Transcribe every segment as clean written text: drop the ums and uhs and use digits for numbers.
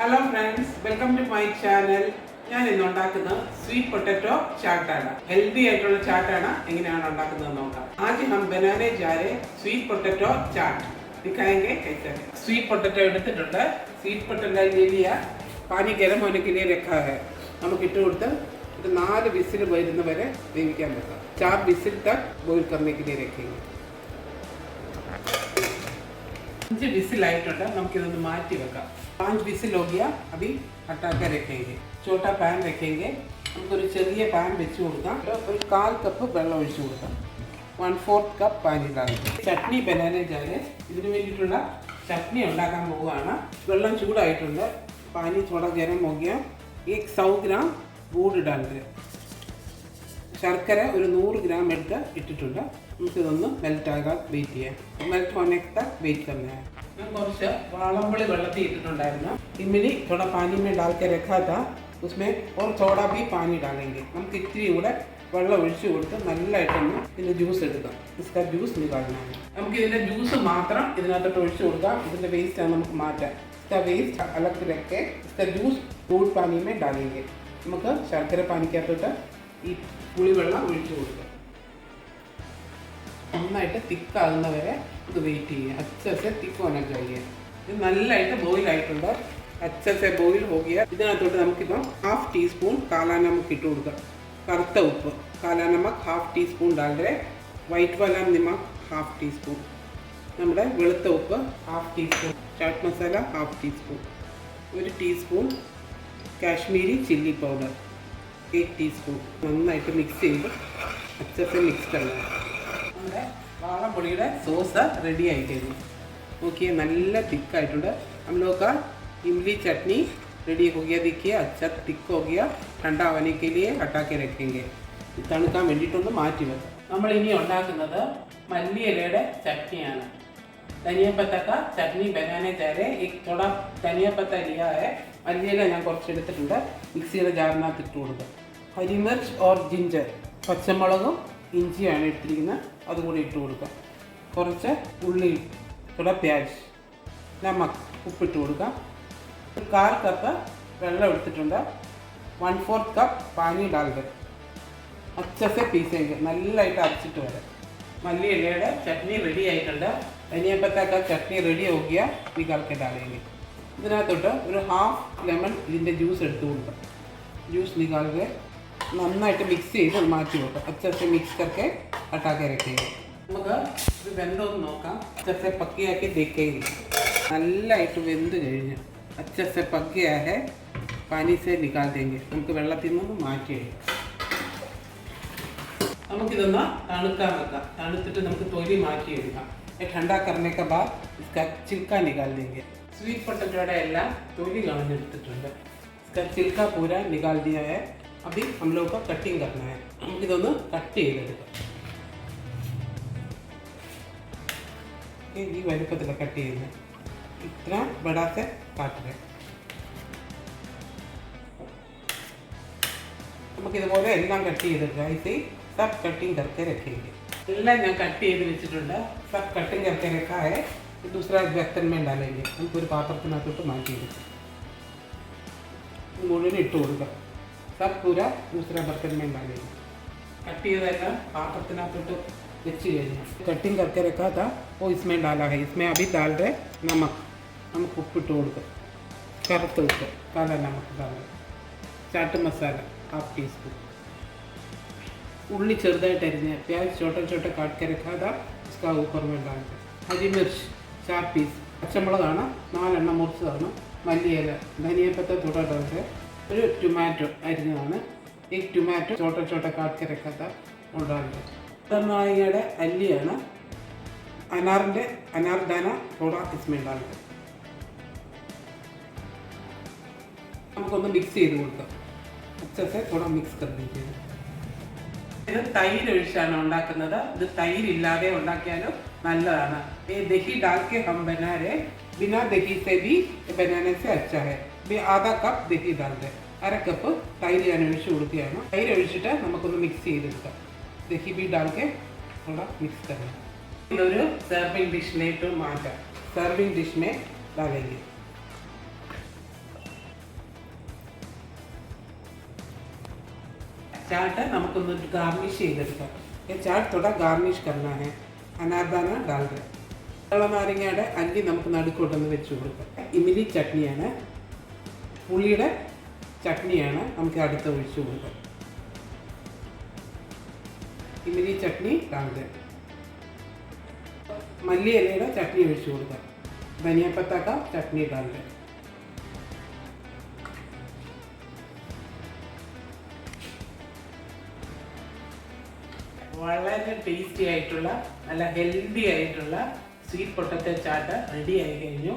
Hello friends, welcome to my channel. ഞാൻ ഇന്ന് ഉണ്ടാക്കുന്നത് സ്വീറ്റ് പൊട്ടറ്റോ ചാട്ടാണ്. ഹെൽത്തി ആയിട്ടുള്ള ചാട്ടാണ്. എങ്ങനെയാണ് ഉണ്ടാക്കുന്നത് നോക്കാം. ആദ്യം हम बनाने जा रहे स्वीट पोटैटो चाट दिखाएंगे कैसे. स्वीट पोटैटो എടുത്തിട്ടുണ്ട്. സ്വീറ്റ് പൊട്ടറ്റോ ले लिया, पानी गर्म होने के लिए रखा है. നമുക്ക് ഇട്ട് കൊടുത്ത് ഇത് 4 വിസിൽ വരുന്ന വരെ വേവിക്കാൻ വെക്കാം. 4 വിസിൽ तक बॉईल करने के लिए रखेंगे. 5 വിസിൽ ആയിട്ടുണ്ട്. നമുക്ക് ഇതൊന്ന് മാറ്റി വെക്കാം. 5 വിസിൽ हो गया. अभी हटा कर रखेंगे. छोटा पैन रखेंगे. നമുക്കൊരു ചെറിയ പാൻ വെച്ച് കൊടുക്കാം. ഒരു 1/4 കപ്പ് വെള്ളം ഒഴിച്ചു കൊടുക്കാം. 1/4 കപ്പ് പാനി ഇടാം. ചട്നി ബനാനെ ജാരെ ഇതിനു വേണ്ടിയിട്ടുള്ള ചട്നി ഉണ്ടാക്കാൻ പോവുകയാണ്. വെള്ളം ചൂടായിട്ടുണ്ട്. പാനി थोड़ा गरम हो गया. 100 ഗ്രാം ഗൂഡ് ഇടാണ്ട് ശർക്കര ഒരു 100 ഗ്രാം എടുത്ത് ഇട്ടിട്ടുണ്ട്. നമുക്കിതൊന്ന് മെൽറ്റ് ആകാൻ വെയിറ്റ് ചെയ്യാം. മെൽറ്റ് होने तक वेट करना है. मैं കുറച്ച് വാളംപുളി വെള്ളത്തിൽ ഇട്ടിട്ടുണ്ടായിരുന്നു. ഇമിലി थोड़ा पानी में डाल के रखा था, उसमें और थोड़ा भी पानी डालेंगे. നമുക്ക് ഇത്തിരി കൂടെ വെള്ളം ഒഴിച്ചു കൊടുത്ത് നല്ലതായിട്ടൊന്ന് ഇതിൻ്റെ ജ്യൂസ് എടുക്കാം. इसका ജ്യൂസ് निकालना है. നമുക്ക് ഇതിൻ്റെ ജ്യൂസ് മാത്രം ഇതിനകത്തോട്ട് ഒഴിച്ചു കൊടുക്കാം. ഇതിൻ്റെ വേസ്റ്റ് നമുക്ക് മാറ്റാം. इसका वेस्ट अलग रख के इसका जूस गूड़ पानी में डालेंगे. നമുക്ക് ശർക്കര പാനിക്കകത്തോട്ട് ഈ പുളിവെള്ളം ഒഴിച്ചു കൊടുക്കാം. നന്നായിട്ട് തിക്കാകുന്ന വരെ ഇത് വെയിറ്റ് ചെയ്യുക. അച്ചസെ തിക്ക് होना चाहिए. ഇത് നല്ലതായിട്ട് ബോയിൽ ആയിട്ടുണ്ട്. അച്ചസെ ബോയിൽ हो गया. ഇതിനകത്തോട്ട് നമുക്കിപ്പോൾ 1/2 ടീസ്പൂൺ കാലാ നമക്ക് ഇട്ട് കൊടുക്കാം. കറുത്ത ഉപ്പ് കാലാ നമക്ക് 1/2 ടീസ്പൂൺ ഡാൽഡേ. വൈറ്റ് വാല നമക്ക് 1/2 ടീസ്പൂൺ. നമ്മുടെ വെളുത്ത ഉപ്പ് 1/2 teaspoon. Chaat masala 1/2 teaspoon. 1 teaspoon Kashmiri chilli powder 1 teaspoon. നന്നായിട്ട് മിക്സ് ചെയ്ത് അച്ചസെ മിക്സ് ചെയ്യണം. നമ്മുടെ വാളംപുളിയുടെ സോസ് റെഡി ആയി കഴിഞ്ഞു. നോക്കിയേ, നല്ല തിക്കായിട്ടുണ്ട്. हम लोग का इमली चटनी रेडी हो गया. देखिए अच्छा थिक हो गया. ठंडा होने के लिए हटा के रखेंगे. തണുക്കാൻ വേണ്ടിയിട്ടൊന്ന് മാറ്റി വെക്കാം. നമ്മൾ ഇനി ഉണ്ടാക്കുന്നത് മല്ലിയിലയുടെ ചട്നിയാണ്. ധനിയ പത്ത का चटनी बनाने जा रहे हैं. एक थोड़ा धनिया पत्ता लिया है. മല്ലിയില ഞാൻ കുറച്ച് എടുത്തിട്ടുണ്ട്. മിക്സിയുടെ ജാറിനകത്ത് ഇട്ട് കൊടുക്കുക. ഹരിമിർച്ച് ഓർ ജിഞ്ചർ പച്ചമുളകും ഇഞ്ചിയാണ് എടുത്തിരിക്കുന്നത്. അതുകൂടി ഇട്ട് കൊടുക്കുക. കുറച്ച് ഉള്ളി, थोड़ा प्याज, നമക്ക് ഉപ്പിട്ട് കൊടുക്കുക. ഒരു 1/4 കപ്പ് വെള്ളം എടുത്തിട്ടുണ്ട്. 1/4 കപ്പ് പാനി ഡാൽഡേ. അച്ചസെ പീസേക്ക് നല്ലതായിട്ട് അരച്ചിട്ട് വരാം. മല്ലിയിലയുടെ ചട്നി റെഡി ആയിട്ടുണ്ട്. ധനിയപ്പത്തക്ക ചട്നി റെഡി हो गया. निकाल के डालेंगे. ഇതിനകത്തോട്ട് ഒരു 1/2 ലെമൺ ഇതിൻ്റെ ജ്യൂസ് എടുത്ത് കൊടുക്കാം. ജ്യൂസ് निकाल के നന്നായിട്ട് മിക്സ് ചെയ്ത് മാറ്റി വെക്കാം. അച്ചസെ മിക്സ് करके हटा के रखेंगे. നമുക്ക് ഇത് വെന്തോന്ന് നോക്കാം. അച്ചസെ പക്കയാക്കി देखेंगे. നല്ലതായിട്ട് വെന്ത് കഴിഞ്ഞു. അച്ചസെ പക്കയായ പാനി സെ निकाल देंगे. നമുക്ക് വെള്ളത്തിൽ നിന്ന് മാറ്റി വയ്ക്കാം. നമുക്കിതൊന്ന് തണുക്കാൻ വെക്കാം. തണുത്തിട്ട് നമുക്ക് തൊലി മാറ്റിയെടുക്കാം. ठंडा करने के बाद इसका छिलका निकाल देंगे. स्वीट पोटैटोയുടെ എല്ലാം തൊലി കളഞ്ഞെടുത്തിട്ടുണ്ട്. इसका छिलका पूरा निकाल दिया है. अभी हम लोग को कटिंग करना है. നമുക്കിതൊന്ന് കട്ട് ചെയ്തെടുക്കാം. ഈ വലുപ്പത്തിൽ കട്ട് ചെയ്യുന്നത്. ഇത്ര बड़ा से काट रहे. നമുക്കിതുപോലെ എല്ലാം കട്ട് ചെയ്തെടുക്കാം. इसे सब कटिंग करके रखेंगे. എല്ലാം ഞാൻ കട്ട് ചെയ്ത് വെച്ചിട്ടുണ്ട്. सब कटिंग करके रखा है. दूसरा बर्तन में डालेंगे. നമുക്കൊരു പാത്രത്തിനകത്തോട്ട് മാറ്റിയെടുക്കാം. മുഴുവൻ ഇട്ട് കൊടുക്കാം. सब पूरा दूसरा बर्तन में डालेंगे. കട്ട് ചെയ്തെല്ലാം പാത്രത്തിനകത്തോട്ട് വെച്ച് കഴിഞ്ഞു. कटिंग करके रखा था वो इसमें डाला है. इसमें अभी डाल रहे नमक. നമുക്ക് ഉപ്പിട്ട് കൊടുക്കാം. കറുത്ത ഉപ്പ് കാലാ നമക്ക് डालेंगे. चाट मसाला 1/2 ടീസ്പൂൺ. उल्ली ചെറുതായിട്ട് അരിഞ്ഞ प्याज छोटा छोटा काट के रखा था, उसका ऊपर में डाल दें. हरी मिर्च 4 पीस. പച്ചമുളകാണ് 4 എണ്ണം മുറിച്ചതാണ്. മല്ലിയില, ധനിയ പത്ത थोड़ा डाल दें. ഒരു ടൊമാറ്റോ അരിഞ്ഞതാണ്. 1 टमाटो छोटा छोटा काट के रखा था वो डाल दें. നാരങ്ങയുടെ അല്ലിയാണ്. അനാറിൻ്റെ അനാർദാന थोड़ा इसमें डाल दें. നമുക്കൊന്ന് മിക്സ് ചെയ്ത് കൊടുക്കാം. അച്ചസെ थोड़ा മിക്സ് कर दीजिए. ഇത് തൈര് ഒഴിച്ചാണ് ഉണ്ടാക്കുന്നത്. ഇത് തൈരില്ലാതെ ഉണ്ടാക്കിയാലും നല്ലതാണ്. ദഹി डाल के हम बना रहे. बिना दही से भी बनाने से अच्छा है. आधा कप दही डाल दें. 1/2 കപ്പ് തൈര് ഞാൻ ഒഴിച്ച് കൊടുക്കുകയാണ്. തൈര് ഒഴിച്ചിട്ട് നമുക്കൊന്ന് മിക്സ് ചെയ്തെടുക്കാം. ദഹി भी डाल के थोड़ा मिक्स करें. ഇതൊരു സർവിംഗ് ഡിഷിലേക്ക് മാറ്റാം. सर्विंग डिश में डालेंगे. चाट നമുക്കൊന്ന് ഗാർണിഷ് ചെയ്തെടുക്കാം. ये चाट थोड़ा गार्निश करना है. अनारदाना डाल रहे. നാരങ്ങയുടെ അല്ലി നമുക്ക് നടുക്കോട്ടൊന്ന് വെച്ച് കൊടുക്കാം. ഇമിലി ചട്നിയാണ്, പുളിയുടെ ചട്നിയാണ് നമുക്ക് അടുത്ത് ഒഴിച്ചു കൊടുക്കാം. ഇമിലി ചട്നി डाल रहे. मल्ली इलेड़ा चटनी ഒഴിച്ചു കൊടുക്കാം. धनिया पत्ता का चटनी डाल रहे. വളരെ ടേസ്റ്റി ആയിട്ടുള്ള നല്ല ഹെൽത്തി ആയിട്ടുള്ള സ്വീറ്റ് പൊട്ടറ്റോ ചാട്ട് റെഡി ആയി കഴിഞ്ഞു.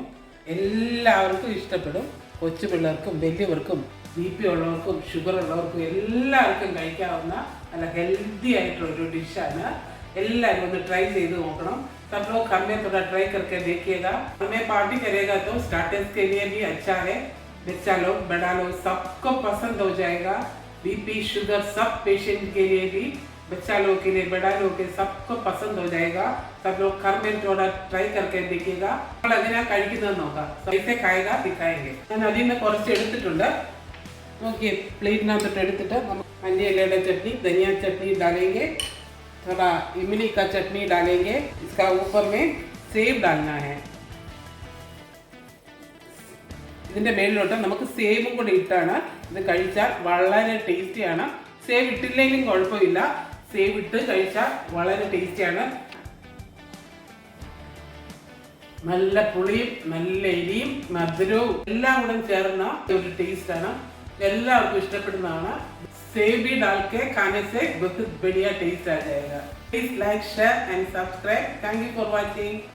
എല്ലാവർക്കും ഇഷ്ടപ്പെടും. കൊച്ചു പിള്ളേർക്കും വലിയവർക്കും BP ഉള്ളവർക്കും ഷുഗർ ഉള്ളവർക്കും എല്ലാവർക്കും കഴിക്കാവുന്ന നല്ല ഹെൽത്തി ആയിട്ടുള്ള ഒരു ഡിഷാണ്. എല്ലാവരും ഒന്ന് ट्राई ചെയ്ത് നോക്കണം. सब लोग घर में थोड़ा ट्राई करके देखिएगा. हमें पार्टी करेगा तो स्टार्टर्स के लिए भी अच्छा है. बच्चा लोग बड़ा लोग सबको पसंद हो जाएगा. BP शुगर सब पेशेंट के लिए भी, बच्चा लोग के लिए, बड़ा लोग के सबको पसंद हो जाएगा. सब लोग घर में थोड़ा ट्राई करके देखिएगा. അതിനാ കഴിക്കുന്നത് നോക്കാം. कैसे खाएगा दिखाएंगे. ഞാൻ അതിൽ നിന്ന് കുറച്ച് എടുത്തിട്ടുണ്ട്. നോക്കിയേ, പ്ലേറ്റിനകത്തോട്ട് എടുത്തിട്ട് മല്ലി ഇലയുടെ ചട്നി, ധനിയ ചട്നി डालेंगे. थोड़ा इमली का चटनी डालेंगे. इसका ऊपर में सेब डालना है. ഇതിൻ്റെ മേളിലോട്ട് നമുക്ക് സേബും കൂടെ ഇട്ടാണ് ഇത് കഴിച്ചാൽ വളരെ ടേസ്റ്റിയാണ്. സേബ് ഇട്ടില്ലെങ്കിലും കുഴപ്പമില്ല, സേബ് ഇട്ട് കഴിച്ചാൽ വളരെ ടേസ്റ്റിയാണ്. നല്ല പുളിയും നല്ല എരിയും മധുരവും എല്ലാം കൂടെ ചേർന്ന ഒരു ടേസ്റ്റാണ്. എല്ലാവർക്കും ഇഷ്ടപ്പെടുന്നതാണ്. सेब भी डाल के खाने से बहुत बढ़िया टेस्ट आ जाएगा. Please like, share and subscribe. Thank you for watching.